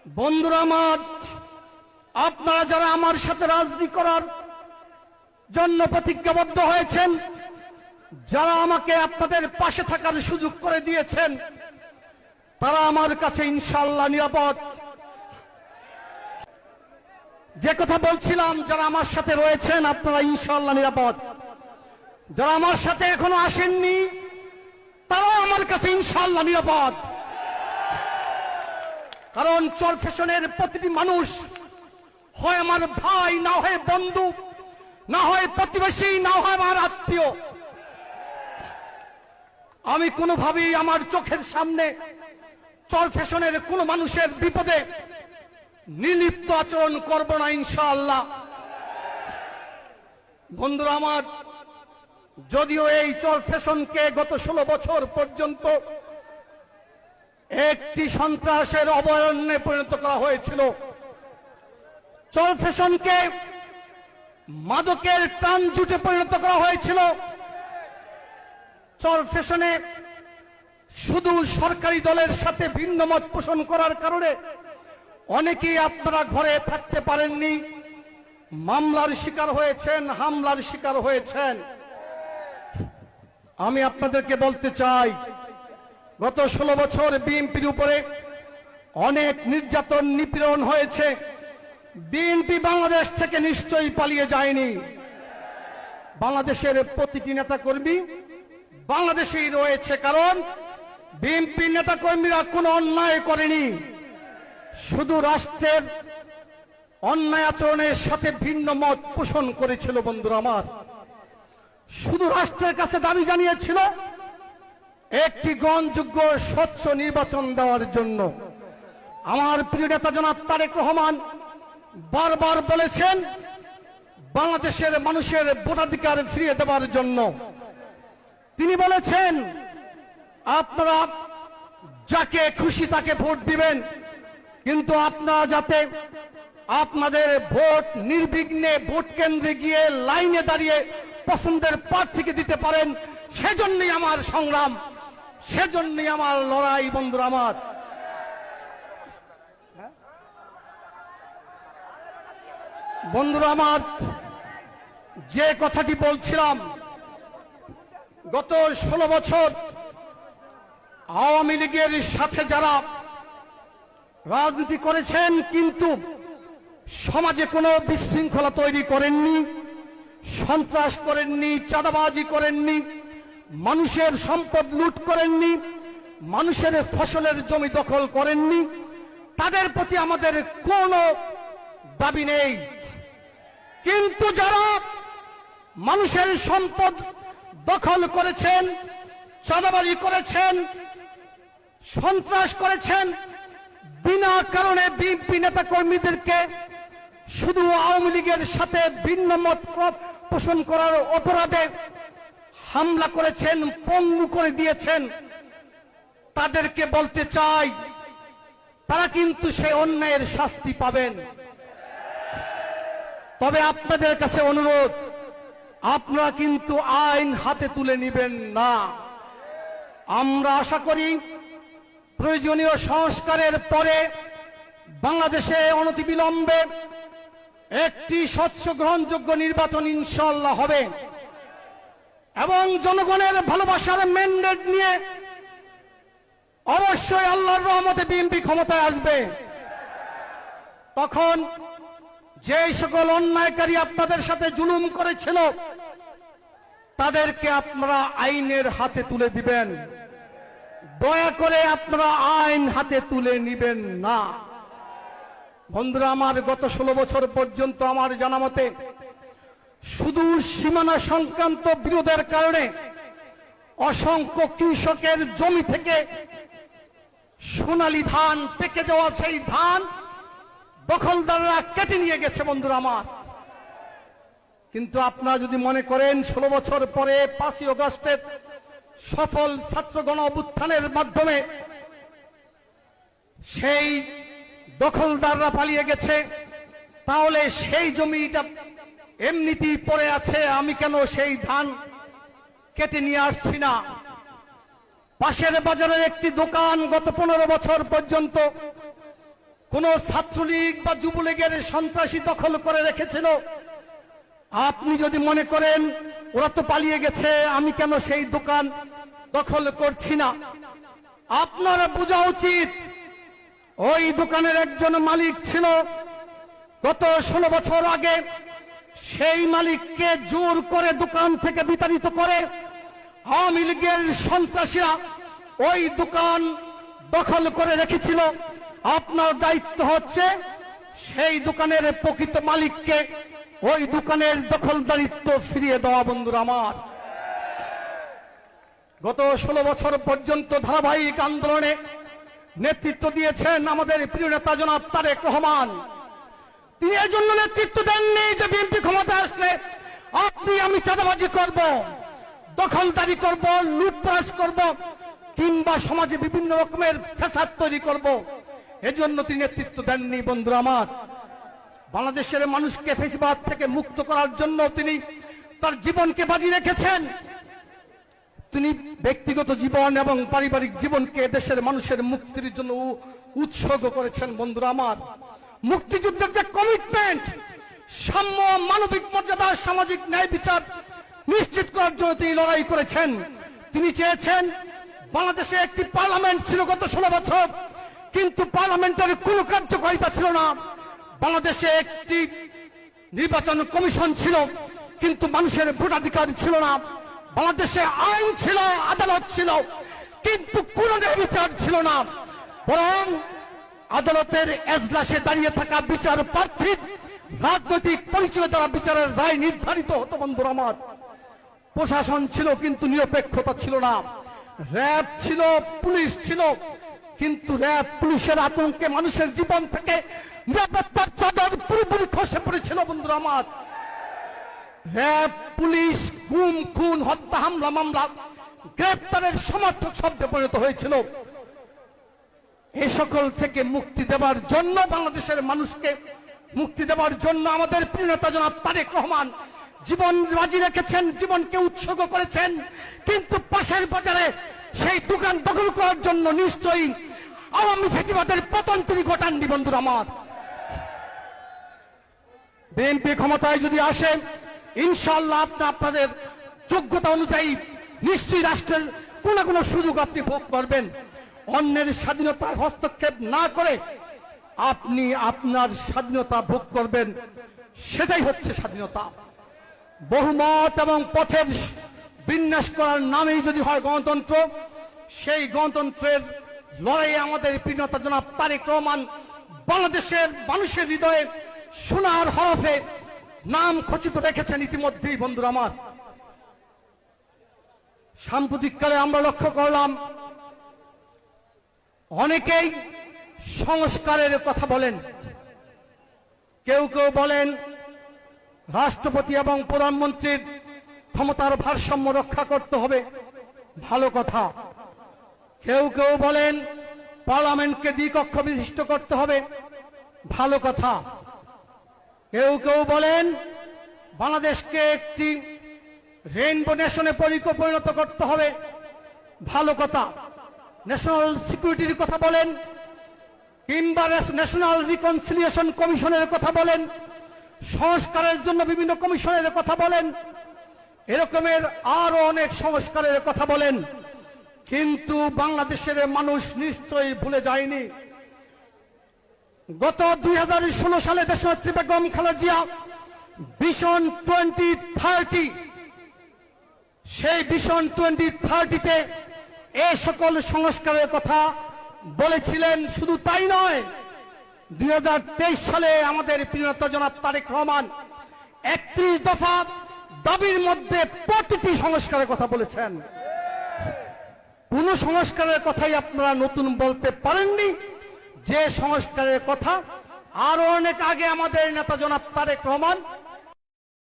বন্ধুরা আমার, আপনারা যারা আমার সাথে রাজনীতি করার জন্য প্রতিজ্ঞাবদ্ধ হয়েছেন, যারা আমাকে আপনাদের পাশে থাকার সুযোগ করে দিয়েছেন, তারা আমার কাছে ইনশাআল্লাহ নিরাপদ। যে কথা বলছিলাম, যারা আমার সাথে রয়েছেন আপনারা ইনশাআল্লাহ নিরাপদ। যারা আমার সাথে এখনো আসেননি তারাও আমার কাছে ইনশাআল্লাহ নিরাপদ। কারণ চরফ্যাশনের প্রতিটি মানুষ হয় আমার ভাই, না হয় বন্ধু, না হয় প্রতিবেশী, না হয় আমার আত্মীয়। আমি কোনোভাবেই আমার চোখের সামনে চরফ্যাশনের কোন মানুষের বিপদে নির্লিপ্ত আচরণ করব না ইনশাআল্লাহ। বন্ধুরা আমার, যদিও এই চরফ্যাশনকে গত 16 বছর পর্যন্ত একটি সন্ত্রাসের অভয়ারণ্যে পরিণত করা হয়েছিল, চরফ্যাশনকে মাদকের ট্রানজুটে পরিণত করা হয়েছিল, চরফ্যাশনে শুধু সরকারি দলের সাথে ভিন্ন মত পোষণ করার কারণে অনেকেই আপনারা ঘরে থাকতে পারেননি, মামলার শিকার হয়েছেন, হামলার শিকার হয়েছেন। আমি আপনাদেরকে বলতে চাই, গত 16 বছর বিএনপির উপরে অনেক নির্যাতন নিপীড়ন হয়েছে। বিএনপি বাংলাদেশ থেকে নিশ্চয়ই পালিয়ে যায়নি। বাংলাদেশের প্রতিটি নেতাকর্মী বাংলাদেশেই রয়েছে, কারণ বিএনপি নেতাকর্মীরা কোনো অন্যায় করেনি, শুধু রাষ্ট্রের অন্যায় আচরণের সাথে ভিন্ন মত পোষণ করেছিল। বন্ধুরা আমার, শুধু রাষ্ট্রের কাছে দাবি জানিয়েছিল একটি গ্রহণযোগ্য স্বচ্ছ নির্বাচন দেওয়ার জন্য। আমার প্রিয় নেতা জনাব তারেক রহমান বারবার বলেছেন বাংলাদেশের মানুষের ভোটাধিকার ফিরিয়ে দেওয়ার জন্য। তিনি বলেছেন আপনারা যাকে খুশি তাকে ভোট দিবেন, কিন্তু আপনারা যাতে আপনাদের ভোট নির্বিঘ্নে ভোট কেন্দ্রে গিয়ে লাইনে দাঁড়িয়ে পছন্দের প্রার্থীকে দিতে পারেন, সেজন্যই আমার সংগ্রাম, সেজন্যই আমার লড়াই। বন্ধুরা আমার, বন্ধুরা আমার, যে কথাটি বলছিলাম, গত 16 বছর আওয়ামী লীগের সাথে যারা রাজনীতি করেছেন কিন্তু সমাজে কোনো বিশৃঙ্খলা তৈরি করেননি, সন্ত্রাস করেননি, চাঁদাবাজি করেননি, মানুষের সম্পদ লুট করেননি, মানুষের ফসলের জমি দখল করেননি, তাদের প্রতি আমাদের কোনো দাবি নেই। কিন্তু যারা মানুষের সম্পদ দখল করেছেন, চাঁদাবাজি করেছেন, সন্ত্রাস করেছেন, বিনা কারণে বিএনপি নেতা কর্মীদেরকে শুধু আওয়ামী লীগের সাথে ভিন্ন মত পোষণ করার অপরাধে হামলা করেছেন, পঙ্গু করে দিয়েছেন, তাদেরকে বলতে চাই তারা কিন্তু সেই অন্যায়ের শাস্তি পাবেন। তবে আপনাদের কাছে অনুরোধ, আপনারা কিন্তু আইন হাতে তুলে নেবেন না। আমরা আশা করি প্রয়োজনীয় সংস্কারের পরে বাংলাদেশে অনতিবিলম্বে একটি স্বচ্ছ গ্রহণযোগ্য নির্বাচন ইনশাআল্লাহ হবে এবং জনগণের ভালোবাসার ম্যান্ডেট নিয়ে অবশ্যই আল্লাহর রহমতে বিএনপি ক্ষমতায় আসবে। তখন যে সকল অন্যায়কারী আপনাদের সাথে জুলুম করেছিল তাদেরকে আপনারা আইনের হাতে তুলে দিবেন। দয়া করে আপনারা আইন হাতে তুলে নিবেন না। বন্ধুরা আমার, গত 16 বছর পর্যন্ত আমার জানা মতে শুধু সীমানা সংক্রান্ত বিরোধের কারণে অসংখ্য কৃষকের জমি থেকে সোনালী ধান, পেকে যাওয়া সেই ধান দখলদাররা কেটে নিয়ে গেছে। বন্ধুরা আমার, কিন্তু আপনারা যদি মনে করেন 16 বছর পরে 5ই আগস্টের সফল ছাত্র গণ অভ্যুত্থানের মাধ্যমে সেই দখলদাররা পালিয়ে গেছে, তাহলে সেই জমিটা এমনিতেই পড়ে আছে, আমি কেন সেই ধান কেটে নিয়ে আসছি না? পাশের বাজারের একটি দোকান গত 15 বছর পর্যন্ত কোন ছাত্রলীগ বা যুবলীগের সন্ত্রাসী দখল করে রেখেছিল। আপনি যদি মনে করেন ওরা তো পালিয়ে গেছে, আমি কেন সেই দোকান দখল করছি না, আপনারা বোঝা উচিত ওই দোকানের একজন মালিক ছিল। গত 16 বছর আগে সেই মালিককে জোর করে দোকান থেকে বিতাড়িত করে আওয়ামী লীগের সন্ত্রাসীরা ওই দোকান দখল করে রেখেছিল। আপনার দায়িত্ব হচ্ছে সেই দোকানের প্রকৃত মালিককে ওই দোকানের দখলদারিত্ব ফিরিয়ে দেওয়া। বন্ধুরা আমার, গত 16 বছর পর্যন্ত ধারাবাহিক আন্দোলনে নেতৃত্ব দিয়েছেন আমাদের প্রিয় নেতা জনাব তারেক রহমান। তিনি এই জন্য নেতৃত্ব দেননি যে বিএনপি ক্ষমতা আসলে আপনি আমি চাঁদাবাজি করব, দখলদারি করব, লুটতরাজ করব, কিংবা সমাজে বিভিন্ন রকমের ফ্যাসাদ তৈরি করব, এজন্য তিনি নেতৃত্ব দেননি। বন্ধুরা আমার, বাংলাদেশের মানুষকে ফ্যাসিবাদ থেকে মুক্ত করার জন্য তিনি তার জীবনকে বাজি রেখেছেন। তিনি ব্যক্তিগত জীবন এবং পারিবারিক জীবনকে দেশের মানুষের মুক্তির জন্য উৎসর্গ করেছেন। বন্ধুরা আমার, মুক্তিযুদ্ধের যে কমিটমেন্ট, সাম্য, মানবিক মর্যাদা, সামাজিক ন্যায় বিচার নিশ্চিত করার জন্য তিনি লড়াই করেছেন। তিনি চেয়েছেন বাংলাদেশে একটি পার্লামেন্ট ছিল গত 16 বছর, কিন্তু পার্লামেন্টের কোনো কার্যকারিতা ছিল না। বাংলাদেশে একটি নির্বাচন কমিশন ছিল, কিন্তু মানুষের ভোটাধিকার ছিল না। বাংলাদেশে আইন ছিল, আদালত ছিল, কিন্তু কোন বিচার ছিল না। বরং আদালতের এজলাসে দাঁড়িয়ে থাকা বিচার প্রার্থীর রাজনৈতিক পরিচয় দ্বারা বিচারের রায় নির্ধারিত হতো। বন্ধুরা আমার, প্রশাসন ছিল কিন্তু নিরপেক্ষতা ছিল না। র্যাব ছিল, পুলিশ ছিল, কিন্তু র্যাব পুলিশের আতঙ্কে মানুষের জীবন থেকে নিরাপত্তার চাদর পুরোপুরি খসে পড়েছিল। বন্ধুরা আমার, র্যাব পুলিশ গুম, খুন, হত্যা, হামলা, মামলা, গ্রেপ্তারের সমর্থক শব্দে পরিণত হয়েছিল। এই সকল থেকে মুক্তি দেওয়ার জন্য, বাংলাদেশের মানুষকে মুক্তি দেওয়ার জন্য আমাদের প্রিয় নেতা জনাব তারেক রহমান জীবন বাজি রেখেছেন, জীবনকে উৎসর্গ করেছেন। কিন্তু পাশের বাজারে সেই দোকান দখল করার জন্য নিশ্চয়ই আওয়ামী ফ্যাসিবাদের পতন তিনি ঘটাননি। বন্ধুরা আমার, বিএনপি ক্ষমতায় যদি আসে, ইনশাআল্লাহ আপনাদের যোগ্যতা অনুযায়ী নিশ্চয়ই রাষ্ট্রের কোন না কোন সুযোগ আপনি ভোগ করবেন। অন্যের স্বাধীনতায় হস্তক্ষেপ না করে আপনি আপনার স্বাধীনতা ভোগ করবেন, সেটাই হচ্ছে স্বাধীনতা। বহুমত এবং পথের বিন্যাস করার নামেই যদি হয় গণতন্ত্র, সেই গণতন্ত্রের লড়াইয়ে আমাদের প্রিয় নেতা জনাব তারেক রহমান বাংলাদেশের মানুষের হৃদয়ে সোনার হরফে নাম খচিত রেখেছেন ইতিমধ্যেই। বন্ধুরা আমার, সাম্প্রতিককালে আমরা লক্ষ্য করলাম অনেকেই সংস্কারের কথা বলেন। কেউ কেউ বলেন রাষ্ট্রপতি এবং প্রধানমন্ত্রীর ক্ষমতার ভারসাম্য রক্ষা করতে হবে, ভালো কথা। কেউ কেউ বলেন পার্লামেন্টকে দ্বিকক্ষ বিশিষ্ট করতে হবে, ভালো কথা। কেউ কেউ বলেন বাংলাদেশকে একটি রেইনবো নেশনে পরিণত করতে হবে, ভালো কথা। ন্যাশনাল সিকিউরিটির কথা বলেন, কিংবা ন্যাশনাল রিকনসিলিয়েশন কমিশনের কথা বলেন, সংস্কারের জন্য বিভিন্ন কমিশনের কথা বলেন, এরকমের আরো অনেক সংস্কারের কথা বলেন। কিন্তু বাংলাদেশের মানুষ নিশ্চয়ই ভুলে যায়নি গত 2016 সালে দেশনেত্রী বেগম খালেদা জিয়া ভিশন 2030, সেই ভিশন 2030-তে এই সকল সংস্কারের কথা বলেছিলেন। শুধু তাই নয়, 2023 সালে আমাদের প্রিয় নেতা জনাব তারেক রহমান 31 দফা দাবির মধ্যে প্রতিটি সংস্কারের কথা বলেছেন। কোন সংস্কারের কথাই আপনারা নতুন বলতে পারেননি, যে সংস্কারের কথা আরো অনেক আগে আমাদের নেতা জনাব তারেক রহমান